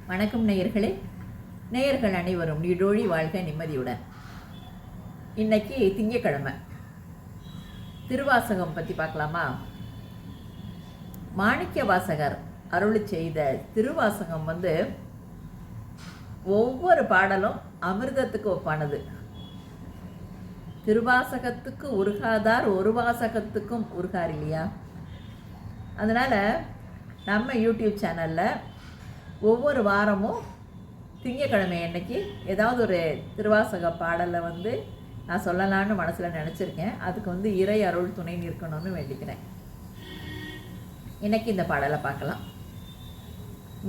வணக்கம் நேயர்களே. நேயர்கள் அனைவரும் நீடோழி வாழ்க நிம்மதியுடன். இன்னைக்கு திங்கக்கிழமை. திருவாசகம் பற்றி பார்க்கலாமா? மாணிக்க வாசகர் அருளி செய்த திருவாசகம் ஒவ்வொரு பாடலும் அமிர்தத்துக்கு ஒப்பானது. திருவாசகத்துக்கு உருகாதார் ஒரு வாசகத்துக்கும் உருகார் இல்லையா? அதனால் நம்ம யூடியூப் சேனலில் ஒவ்வொரு வாரமும் திங்கக்கிழமை அன்னைக்கு ஏதாவது ஒரு திருவாசக பாடலை நான் சொல்லலான்னு மனசில் நினச்சிருக்கேன். அதுக்கு இறை அருள் துணை நிற்கணும்னு வேண்டிக்கிறேன். இன்னைக்கு இந்த பாடலை பார்க்கலாம்.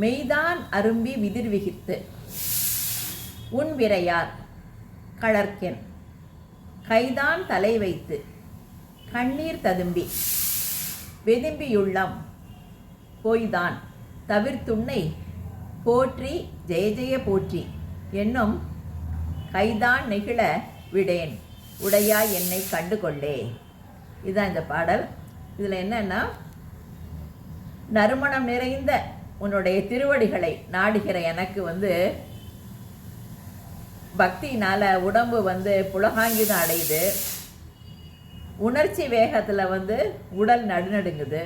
மெய்தான் அரும்பி விதிர் விகித்து உன் விரையார் கழற்கென் கைதான் தலை வைத்து கண்ணீர் ததும்பி வெதும்பியுள்ளம் போய்தான் தவிர்த்துன்னை போற்றி ஜெய ஜெய போற்றி என்னும் கைதான் நெகிழ விடேன் உடையா என்னை கண்டு கொள்ளே. இதுதான் இந்த பாடல். இதில் என்னன்னா, நறுமணம் நிறைந்த உன்னுடைய திருவடிகளை நாடுகிற எனக்கு பக்தியினால் உடம்பு புலகாங்கிதம் அடையுது. உணர்ச்சி வேகத்தில் உடல் நடுநடுங்குது.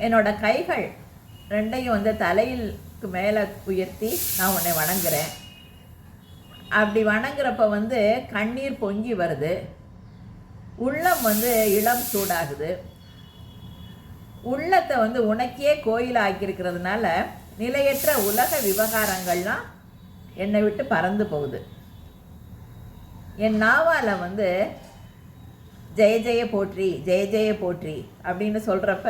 என்னோட கைகள் ரெண்டையும் தலையிலுக்கு மேலே உயர்த்தி நான் உன்னை வணங்குறேன். அப்படி வணங்குறப்ப கண்ணீர் பொங்கி வருது. உள்ளம் இளம் சூடாகுது. உள்ளத்தை உனக்கே கோயில் ஆக்கியிருக்கிறதுனால நிலையற்ற உலக விவகாரங்கள்லாம் என்னை விட்டு பறந்து போகுது. என் நாவால் ஜெய ஜெய போற்றி ஜெய ஜெய போற்றி அப்படின்னு சொல்கிறப்ப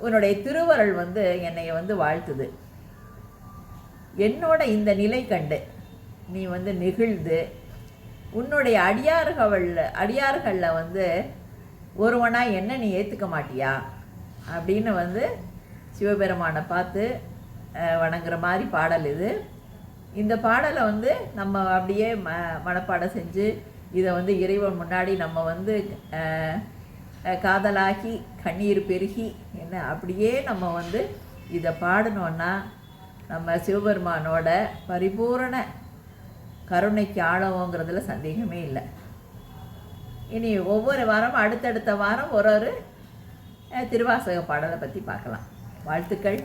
உன்னுடைய திருவருள் என்னை வாழ்த்துது. என்னோட இந்த நிலை கண்டு நீ நெகிழ்ந்து உன்னுடைய அடியார்களில் ஒருவனாக என்ன நீ ஏற்றுக்க மாட்டியா அப்படின்னு சிவபெருமானை பார்த்து வணங்குற மாதிரி பாடல் இது. இந்த பாடலை நம்ம அப்படியே மனப்பாடம் செஞ்சு இதை இறைவன் முன்னாடி நம்ம காதலாகி கண்ணீர் பெருகி என்ன அப்படியே நம்ம இதை பாடணுன்னா நம்ம சிவபெருமானோட பரிபூரண கருணைக்கு ஆழவோங்கிறதுல சந்தேகமே இல்லை. இனி ஒவ்வொரு வாரமும் அடுத்தடுத்த வாரம் ஒரு திருவாசக பாடலை பற்றி பார்க்கலாம். வாழ்த்துக்கள்.